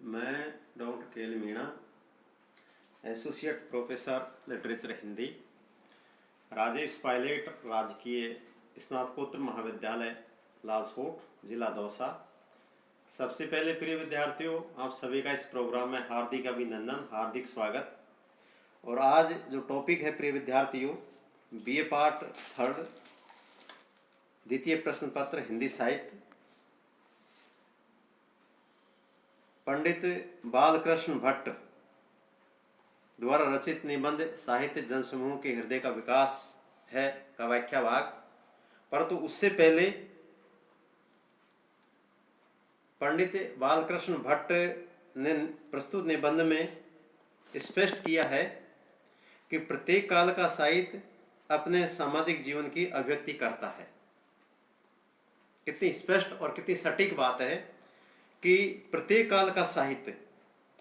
मैं doctor KL Meena, associate professor literature Hindi, Rajesh Pilot राजकीय स्नातकोत्तर महाविद्यालय लालसोट, जिला दौसा। सबसे पहले प्रिय विद्यार्थियों, आप सभी का इस प्रोग्राम में हार्दिक अभिनंदन, हार्दिक स्वागत। और आज जो टॉपिक है प्रिय विद्यार्थियों, बीए पार्ट थर्ड द्वितीय प्रश्न पत्र हिंदी साहित्य, पंडित बालकृष्ण भट्ट द्वारा रचित निबंध साहित्य जनसमूह के हृदय का विकास है का व्याख्या भाग। परंतु उससे पहले पंडित बालकृष्ण भट्ट ने प्रस्तुत निबंध में स्पष्ट किया है कि प्रत्येक काल का साहित्य अपने सामाजिक जीवन की अभिव्यक्ति करता है। कितनी स्पष्ट और कितनी सटीक बात है कि प्रत्येक काल का साहित्य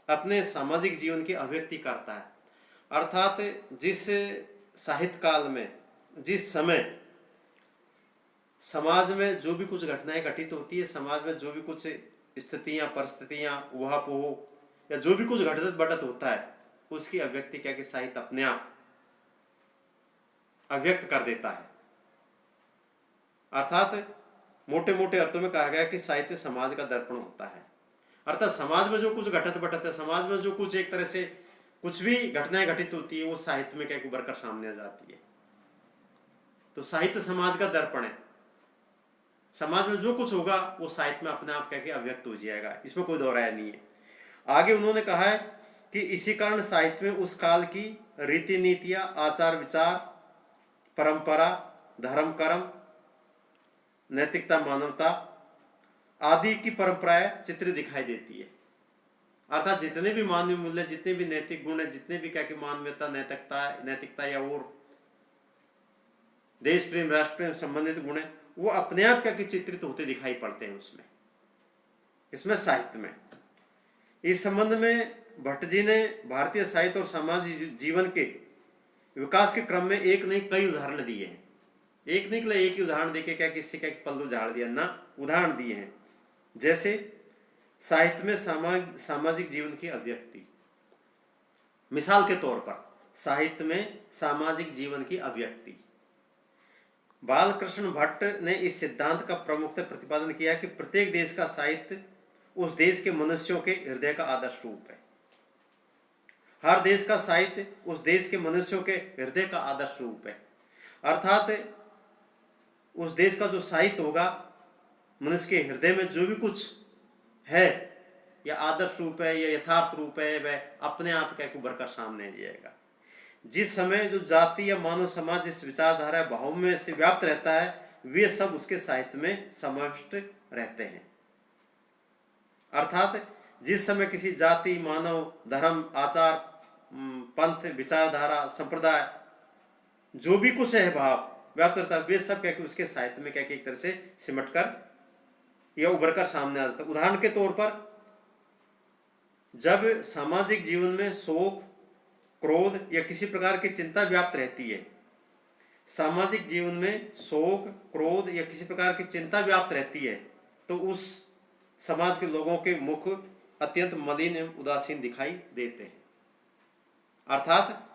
अपने सामाजिक जीवन की अभिव्यक्ति करता है। अर्थात जिस साहित्य काल में, जिस समय समाज में जो भी कुछ घटनाएं घटित होती है, समाज में जो भी कुछ स्थितियां, परिस्थितियां, ऊहापोह या जो भी कुछ घटित बढ़त होता है, उसकी अभिव्यक्ति क्या कि साहित्य अपने आप अभिव्यक्त कर देता है। अर्थात मोटे मोटे अर्थों में कहा गया कि साहित्य समाज का दर्पण होता है। अर्थात समाज में जो कुछ घटत बढ़त है, समाज में जो कुछ एक तरह से कुछ भी घटनाएं घटित होती है, वो साहित्य में क्या उभर कर सामने आ जाती है। तो साहित्य समाज का दर्पण है। समाज में जो कुछ होगा वो साहित्य में अपने आप क्या अभिव्यक्त हो जाएगा, इसमें कोई दो राय नहीं है। आगे उन्होंने कहा है कि इसी कारण साहित्य में उस काल की रीति नीतियां, आचार विचार, परंपरा, धर्म कर्म, नैतिकता, मानवता आदि की परंपराएं चित्र दिखाई देती है। अर्थात जितने भी मानवीय मूल्य, जितने भी नैतिक गुण है, जितने भी क्या कि मानवीयता, नैतिकता या और देश प्रेम, राष्ट्र प्रेम संबंधित गुण है, वो अपने आप क्या कि चित्रित होते दिखाई पड़ते हैं उसमें, इसमें साहित्य में। इस संबंध में भट्ट जी ने भारतीय साहित्य और सामाजिक जीवन के विकास के क्रम में एक नहीं कई उदाहरण दिए हैं। एक निकले एक ही उदाहरण देके क्या किसी का पल्लू झाड़ दिया ना, उदाहरण दिए हैं। जैसे साहित्य में सामाजिक जीवन की अभिव्यक्ति, मिसाल के तौर पर साहित्य में सामाजिक जीवन की अभिव्यक्ति, बालकृष्ण भट्ट ने इस सिद्धांत का प्रमुखतः प्रतिपादन किया कि प्रत्येक देश का साहित्य उस देश के मनुष्यों के हृदय का आदर्श रूप है। हर देश का साहित्य उस देश के मनुष्यों के हृदय का आदर्श रूप है। अर्थात उस देश का जो साहित्य होगा, मनुष्य के हृदय में जो भी कुछ है या आदर्श रूप है या यथार्थ रूप है, वह अपने आप क्या उभर कर सामने आ जाएगा। जिस समय जो जाति या मानव समाज जिस विचारधारा भाव में से व्याप्त रहता है, वे सब उसके साहित्य में समाविष्ट रहते हैं। अर्थात जिस समय किसी जाति, मानव, धर्म, आचार, पंथ, विचारधारा, संप्रदाय, जो भी कुछ है भाव व्याप्त रहता है, वे सब क्या कि उसके साहित्य में क्या कि एक तरह से सिमट कर या उभर कर सामने आ जाता है। उदाहरण के तौर पर जब सामाजिक जीवन में शोक, क्रोध या किसी प्रकार की चिंता व्याप्त रहती है, सामाजिक जीवन में शोक, क्रोध या किसी प्रकार की चिंता व्याप्त रहती है, तो उस समाज के लोगों के मुख अत्यंत मलिन एवं उदासीन दिखाई देते हैं। अर्थात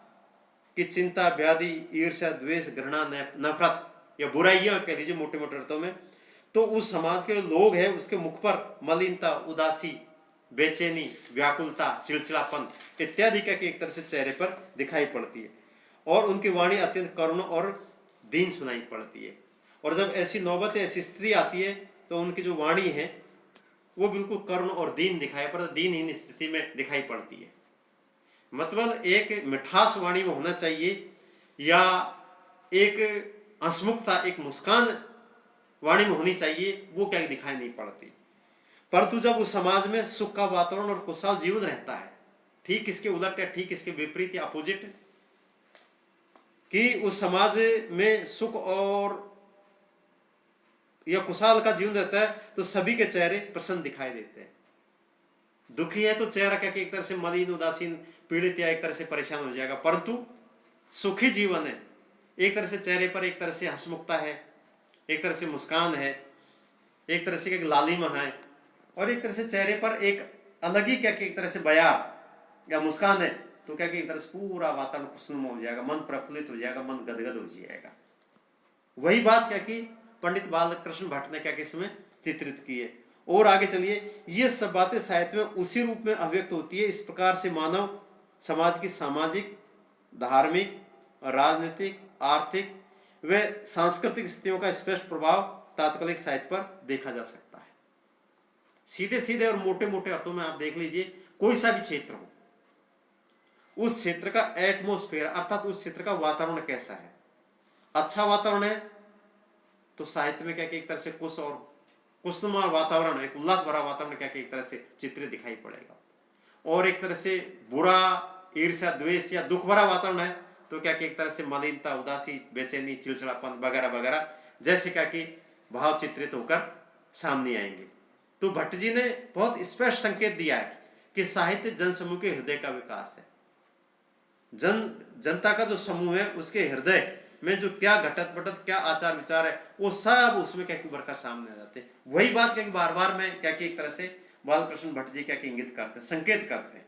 कि चिंता, व्याधि, ईर्ष्या, द्वेष, घृणा, नफरत या बुराइयां कह लीजिए मोटे मोटे अर्थों में, तो उस समाज के लोग हैं उसके मुख पर मलिनता, उदासी, बेचैनी, व्याकुलता, चिड़चिड़ापन इत्यादि का एक तरह से चेहरे पर दिखाई पड़ती है। और उनकी वाणी अत्यंत करुण और दीन सुनाई पड़ती है। और जब ऐसी नौबत, ऐसी स्थिति आती है, तो उनकी जो वाणी है वो बिल्कुल करुण और दीन दिखाई पड़ती, दीनहीन स्थिति में दिखाई पड़ती है। मतलब एक मिठास वाणी में होना चाहिए या एक हंसमुखता, एक मुस्कान वाणी में होनी चाहिए, वो क्या दिखाई नहीं पड़ती। परंतु जब उस समाज में सुख का वातावरण और खुशहाल जीवन रहता है, ठीक इसके उलट या ठीक इसके विपरीत या अपोजिट, कि उस समाज में सुख और या खुशहाल का जीवन रहता है, तो सभी के चेहरे प्रसन्न दिखाई देते हैं। दुखी है तो चेहरा क्या कि एक तरह से मलिन, उदासीन, पीड़ित या एक तरह से परेशान हो जाएगा। परंतु सुखी जीवन है, एक तरह से चेहरे पर एक तरह से हंसमुखता है, एक तरह से मुस्कान है, एक तरह से एक लालिमा है, और एक तरह से चेहरे पर एक अलग ही क्या कि एक तरह से बयार या मुस्कान है तो क्या कि एक तरह से पूरा वातावरण खुशनुमा हो जाएगा, मन प्रफुल्लित हो जाएगा, मन गदगद हो जाएगा। वही बात क्या कि पंडित बालकृष्ण भट्ट ने क्या कि इसमें चित्रित की है। और आगे चलिए, ये सब बातें साहित्य में उसी रूप में अभिव्यक्त होती है। इस प्रकार से मानव समाज की सामाजिक, धार्मिक, राजनीतिक, आर्थिक व सांस्कृतिक स्थितियों का स्पष्ट प्रभाव तात्कालिक साहित्य पर देखा जा सकता है। सीधे सीधे और मोटे मोटे अर्थों में आप देख लीजिए, कोई सा भी क्षेत्र हो, उस क्षेत्र का एटमोस्फेयर अर्थात उस क्षेत्र का वातावरण कैसा है। अच्छा वातावरण है तो साहित्य में क्या कि एक तरह से खुशनुमा वातावरण, एक उल्लास भरा वातावरण क्या कि एक तरह से चित्र दिखाई पड़ेगा। और एक तरह से बुरा, ईर्ष्या, द्वेष या दुख भरा वातावरण है तो क्या कि एक तरह से मलिनता, उदासी, बेचैनी, चिड़चिड़ापन वगैरह वगैरह जैसे क्या कि भाव चित्रित होकर सामने आएंगे। तो भट्ट जी ने बहुत स्पष्ट संकेत दिया है कि साहित्य जनसमूह के हृदय का विकास है। जनता का जो समूह है उसके हृदय में जो क्या घटत पटत, क्या आचार विचार है, वो सब उसमें क्या कि उभर कर सामने आ जाते हैं। वही बात क्या कि बार बार में क्या कि एक तरह से बालकृष्ण भट्ट जी क्या कि इंगित करते हैं, संकेत करते हैं।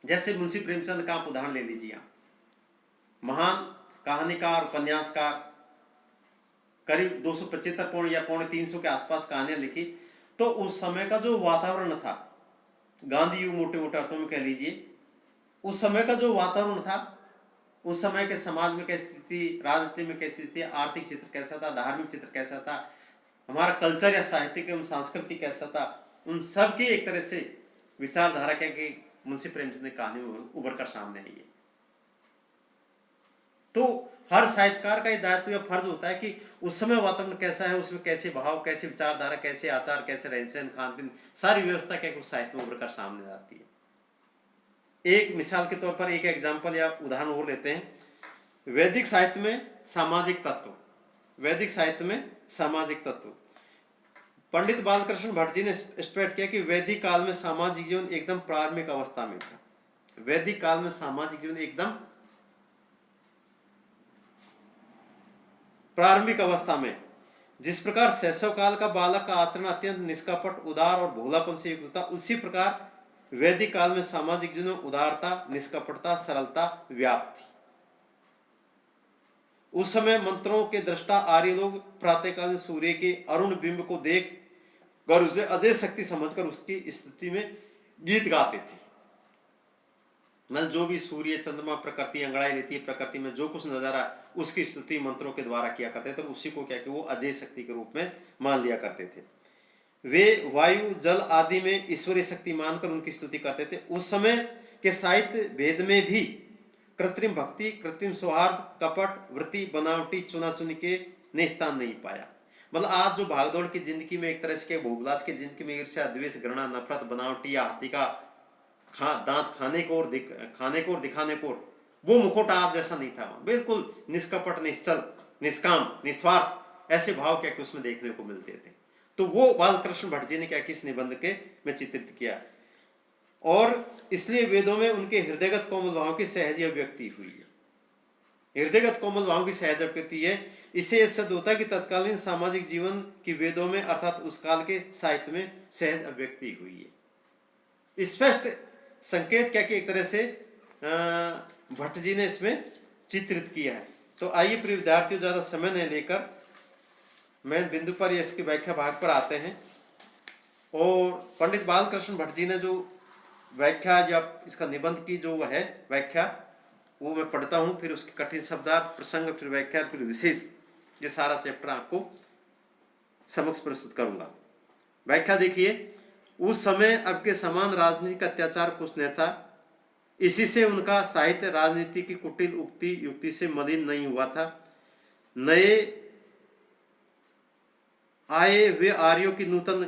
जैसे मुंशी प्रेमचंद का आप उदाहरण ले लीजिए, आप महान कहानीकार, उपन्यासकार, करीब 275 पौने या पौने 300 के आसपास कहानियां लिखी। तो उस समय का जो वातावरण था, गांधी युग मोटे मोटे अर्थों में कह लीजिए, उस समय का जो वातावरण था, उस समय के समाज में कैसी स्थिति, राजनीति में कैसी स्थिति, आर्थिक चित्र कैसा था, धार्मिक चित्र कैसा था, हमारा कल्चर या साहित्यिक एवं संस्कृति कैसा था, उन सब की एक तरह से विचारधारा क्या कि मुंशी प्रेमचंद की कहानी में उभर कर सामने आई है। तो हर साहित्यकार का ये दायित्व या फर्ज होता है कि उस समय वातावरण कैसा है, उसमें कैसे भाव, कैसे विचारधारा, कैसे आचार, कैसे रहन सहन, खान पीन, सारी व्यवस्था क्या उस साहित्य में उभर कर सामने आती है। एक मिसाल के तौर पर एक एग्जाम्पल या उदाहरण और लेते हैं। वैदिक साहित्य में सामाजिक तत्व, वैदिक साहित्य में सामाजिक तत्व, पंडित बालकृष्ण भट्ट जी ने स्पष्ट किया कि वैदिक काल में सामाजिक जीवन एकदम प्रारंभिक अवस्था में था। वैदिक काल में सामाजिक जीवन एकदम प्रारंभिक अवस्था में, जिस प्रकार शैशव काल का बालक का आचरण अत्यंत निष्कपट, उदार और भोलापन से युक्त था, उसी प्रकार वैदिक काल में सामाजिक जीवन में उदारता, निष्कपटता, सरलता व्याप्त थी। उस समय मंत्रों के दृष्टा आर्य लोग प्रातःकाल में सूर्य के अरुण बिंब को देख कर उसे अजय शक्ति समझकर उसकी स्तुति में गीत गाते थे। मतलब जो भी सूर्य, चंद्रमा, प्रकृति अंगड़ाई लेती है, प्रकृति में जो कुछ नजारा, उसकी स्तुति मंत्रों के द्वारा किया करते थे, उसी को क्या कि वो अजय शक्ति के रूप में मान लिया करते थे। वे वायु, जल आदि में ईश्वरीय शक्ति मानकर उनकी स्तुति करते थे। उस समय के साहित्य भेद में भी कृत्रिम भक्ति, कृत्रिम सौहार्द, कपट, वृत्ति, बनावटी, चुनाचुनी के ने स्थान नहीं पाया। मतलब आज जो भागदौड़ की जिंदगी में एक तरह से भोगलास की जिंदगी में ईर्ष्या, द्वेष, घृणा, नफरत, बनावटी या हाथी का दांत खाने को और दिखाने को, वो मुखौटा आज जैसा नहीं था। बिल्कुल निष्कपट, निश्चल, निष्काम, निस्वार्थ ऐसे भाव क्या कि उसमें देखने को मिलते थे। तो वो बालकृष्ण भट्ट जी ने क्या किस निबंध के में चित्रित किया, और इसलिए वेदों में उनके हृदयगत कोमल भाव की सहज अभिव्यक्ति हुई है। हृदयगत कोमल भाव की सहज अभिव्यक्ति है। इससे यह सिद्ध होता है कि तत्कालीन सामाजिक जीवन की वेदों में अर्थात उस काल के साहित्य में सहज अभिव्यक्ति हुई है। स्पष्ट संकेत क्या कि एक तरह से भट्ट जी ने इसमें चित्रित किया है। तो आइए प्रिय विद्यार्थियों, ज्यादा समय नहीं लेकर मैं बिंदु पर इसकी व्याख्या भाग पर आते हैं। और पंडित बालकृष्ण भट्ट जी ने जो व्याख्या या इसका निबंध की जो है व्याख्या, वो मैं पढ़ता हूँ, फिर उसके कठिन शब्दार्थ, प्रसंग, फिर व्याख्या, फिर विशेष, ये सारा चैप्टर आपको समक्ष प्रस्तुत करूंगा। व्याख्या देखिए। उस समय अब के समान राजनीतिक अत्याचार कुछ न था। इसी से उनका साहित्य राजनीति की कुटिल उक्ति युक्ति से मलिन नहीं हुआ था। नए आए वे आर्यों की नूतन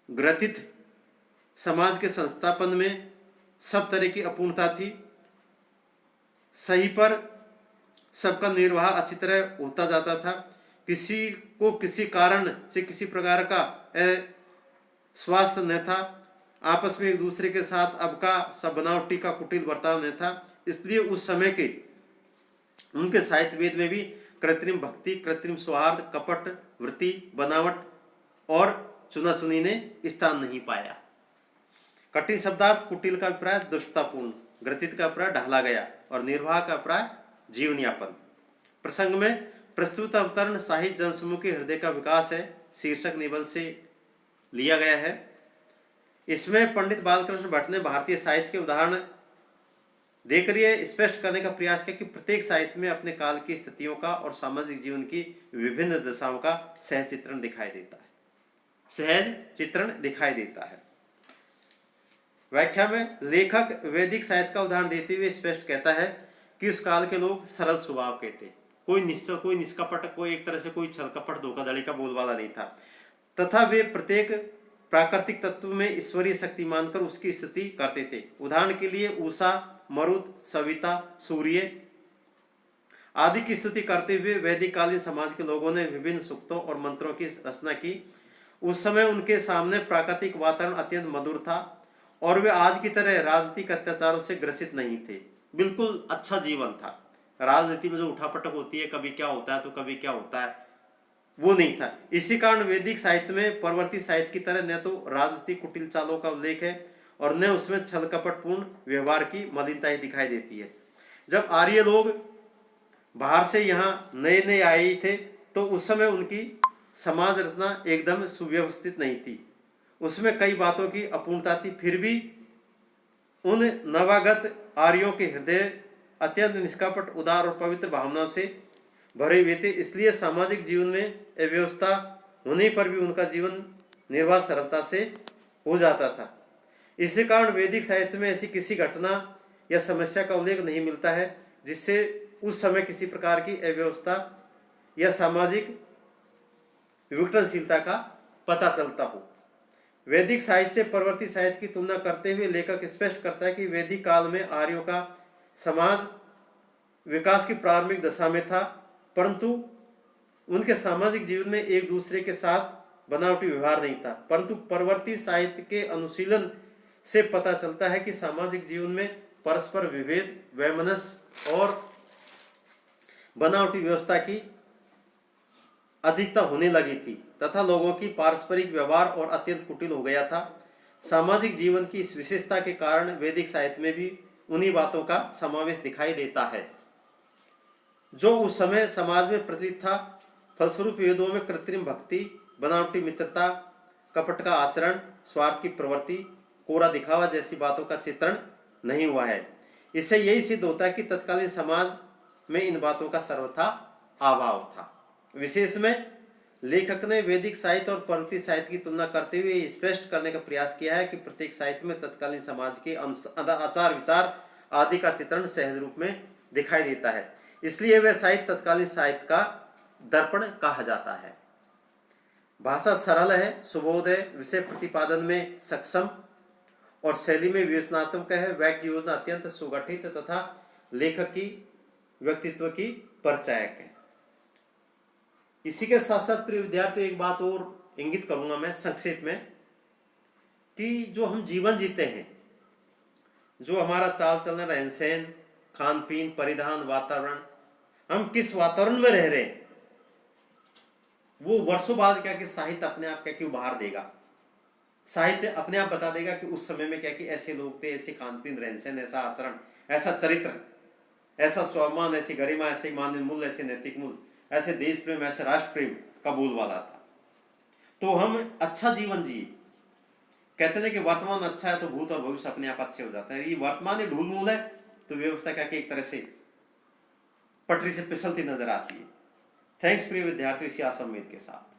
ग्रथित समाज के संस्थापन में सब तरह की अपूर्णता थी। सही पर सबका निर्वाह अच्छी तरह होता जाता था। किसी को किसी कारण से किसी प्रकार का स्वास्थ्य न था। आपस में एक दूसरे के साथ अब का सब बनावटी का कुटिल बर्ताव न था। इसलिए उस समय के उनके साहित्य वेद में भी कृत्रिम भक्ति, कृत्रिम सौहार्द, कपट, वृत्ति, बनावट और चुनाचुनी ने स्थान नहीं पाया। कठिन शब्दार्थ कुटिल का अभिप्राय दुष्टतापूर्ण, ग्रथित का अभिप्राय ढाला गया और निर्वाह का अभिप्राय जीवन यापन। प्रसंग में प्रस्तुत अवतरण साहित्य जनसमूह के हृदय का विकास है शीर्षक निबंध से लिया गया है। इसमें पंडित बालकृष्ण भट्ट ने भारतीय साहित्य के उदाहरण देकर यह स्पष्ट करने का प्रयास किया कि प्रत्येक साहित्य में अपने काल की स्थितियों का और सामाजिक जीवन की विभिन्न दशाओं का सहज चित्रण दिखाई देता है। व्याख्या में लेखक वैदिक साहित्य का उदाहरण देते हुए स्पष्ट कहता है कि उस काल के लोग सरल स्वभाव के थे, कोई निष्कपट, कोई एक तरह से कोई छल कपट धोखाधड़ी का बोलबाला नहीं था, तथा वे प्रत्येक प्राकृतिक तत्व में ईश्वरीय शक्ति मानकर उसकी स्तुति करते थे। उदाहरण के लिए उषा, मरुत, सविता, सूर्य आदि की स्तुति करते हुए वैदिक कालीन समाज के लोगों ने विभिन्न सूक्तों और मंत्रों की रचना की। उस समय उनके सामने प्राकृतिक वातावरण अत्यंत मधुर था और वे आज की तरह राजनीतिक अत्याचारों से ग्रसित नहीं थे। बिल्कुल अच्छा जीवन था। राजनीति में जो उठापटक होती है, कभी क्या होता है तो कभी क्या होता है, वो नहीं था। इसी कारण वैदिक साहित्य में परवर्ती साहित्य की तरह न तो राजनीतिक कुटिल चालों का उल्लेख है और न उसमें छल कपटपूर्ण व्यवहार की मलिनता ही दिखाई देती है। जब आर्य लोग बाहर से यहाँ नए नए आए थे तो उस समय उनकी समाज रचना एकदम सुव्यवस्थित नहीं थी, उसमें कई बातों की अपूर्णता थी। फिर भी उन नवागत आर्यों के हृदय अत्यंत निष्कपट, उदार और पवित्र भावनाओं से भरे हुए थे। इसलिए सामाजिक जीवन में अव्यवस्था होने पर भी उनका जीवन निर्वाह सरलता से हो जाता था। इसी कारण वैदिक साहित्य में ऐसी किसी घटना या समस्या का उल्लेख नहीं मिलता है जिससे उस समय किसी प्रकार की अव्यवस्था या सामाजिक विघटनशीलता का पता चलता हो। वैदिक साहित्य से परवर्ती साहित्य की तुलना करते हुए लेखक स्पष्ट करता है कि वैदिक काल में आर्यों का समाज विकास की प्रारंभिक दशा में था, परंतु उनके सामाजिक जीवन में एक दूसरे के साथ बनावटी व्यवहार नहीं था। परंतु परवर्ती साहित्य के अनुशीलन से पता चलता है कि सामाजिक जीवन में परस्पर विभेद, वैमनस्य और बनावटी व्यवस्था की अधिकता होने लगी थी तथा लोगों की पारस्परिक व्यवहार और अत्यंत कुटिल हो गया था। सामाजिक जीवन की इस विशेषता के कारण वैदिक साहित्य में भी उन्हीं बातों का समावेश दिखाई देता है जो उस समय समाज में प्रचलित था। फलस्वरूप वेदों में कृत्रिम भक्ति, बनावटी मित्रता, कपट का आचरण, स्वार्थ की प्रवृत्ति, कोरा दिखावा जैसी बातों का चित्रण नहीं हुआ है। इससे यही सिद्ध होता है कि तत्कालीन समाज में इन बातों का सर्वथा अभाव था। विशेष में लेखक ने वैदिक साहित्य और परवर्ती साहित्य की तुलना करते हुए स्पष्ट करने का प्रयास किया है कि प्रत्येक साहित्य में तत्कालीन समाज के आचार विचार आदि का चित्रण सहज रूप में दिखाई देता है। इसलिए वह साहित्य तत्कालीन साहित्य का दर्पण कहा जाता है। भाषा सरल है, सुबोध है, विषय प्रतिपादन में सक्षम और शैली में विवेचनात्मक है। वाक्य योजना अत्यंत सुगठित तथा लेखक की व्यक्तित्व की परिचायक है। इसी के साथ साथ प्रिय विद्यार्थियों एक बात और इंगित करूंगा मैं संक्षेप में कि जो हम जीवन जीते हैं, जो हमारा चाल चलन, रहन सहन, खान पीन, परिधान, वातावरण, हम किस वातावरण में रह रहे हैं, वो वर्षों बाद क्या कि साहित्य अपने आप क्या कि उभार देगा। साहित्य अपने आप बता देगा कि उस समय में क्या कि ऐसे लोग थे, ऐसे खान पीन, रहन सहन, ऐसा आचरण, ऐसा चरित्र, ऐसा स्वाभिमान, ऐसी गरिमा, ऐसे मानवीय मूल्य, ऐसे नैतिक मूल्य, ऐसे देश प्रेम, ऐसे राष्ट्र प्रेम का बोलबाला था। तो हम अच्छा जीवन जिए। कहते हैं कि वर्तमान अच्छा है तो भूत और भविष्य अपने आप अच्छे हो जाते हैं। ये वर्तमान ही ढूल मूल है तो व्यवस्था क्या कि एक तरह से पटरी से फिसलती नजर आती है। थैंक्स प्रिय विद्यार्थियों, इसी आशा उम्मीद के साथ।